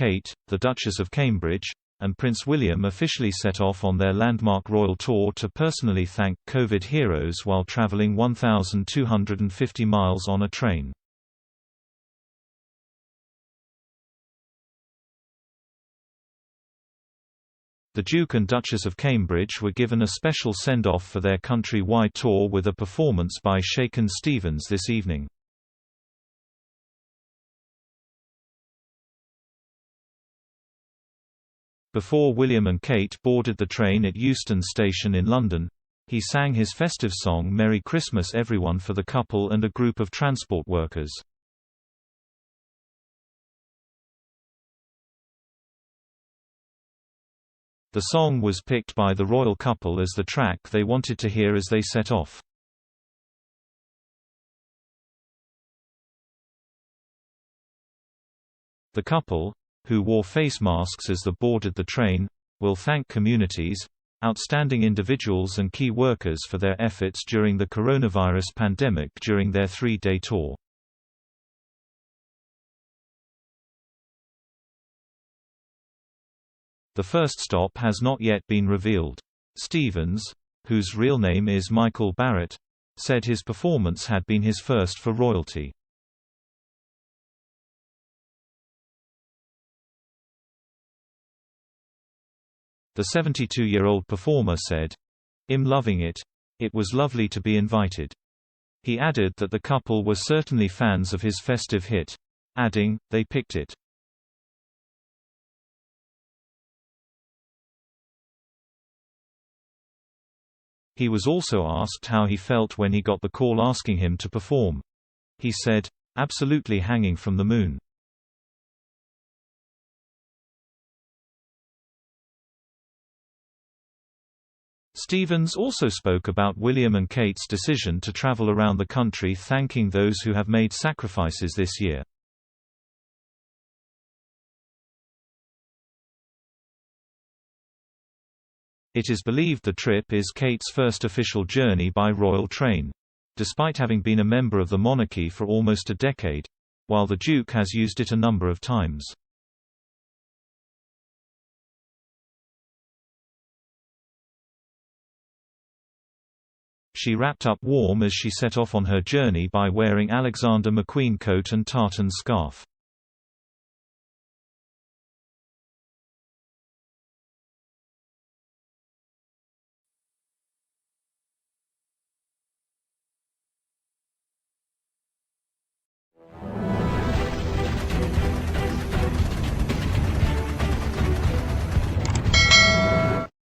Kate, the Duchess of Cambridge, and Prince William officially set off on their landmark royal tour to personally thank COVID heroes while traveling 1,250 miles on a train. The Duke and Duchess of Cambridge were given a special send-off for their country-wide tour with a performance by Shakin' Stevens this evening. Before William and Kate boarded the train at Euston Station in London, he sang his festive song Merry Christmas Everyone for the couple and a group of transport workers. The song was picked by the royal couple as the track they wanted to hear as they set off. The couple, who wore face masks as they boarded the train, will thank communities, outstanding individuals and key workers for their efforts during the coronavirus pandemic during their 3-day tour. The first stop has not yet been revealed. Stevens, whose real name is Michael Barrett, said his performance had been his first for royalty. The 72-year-old performer said, "I'm loving it. It was lovely to be invited." He added that the couple were certainly fans of his festive hit, adding, "They picked it." He was also asked how he felt when he got the call asking him to perform. He said, "Absolutely hanging from the moon." Stevens also spoke about William and Kate's decision to travel around the country thanking those who have made sacrifices this year. It is believed the trip is Kate's first official journey by royal train, despite having been a member of the monarchy for almost a decade, while the Duke has used it a number of times. She wrapped up warm as she set off on her journey by wearing Alexander McQueen coat and tartan scarf.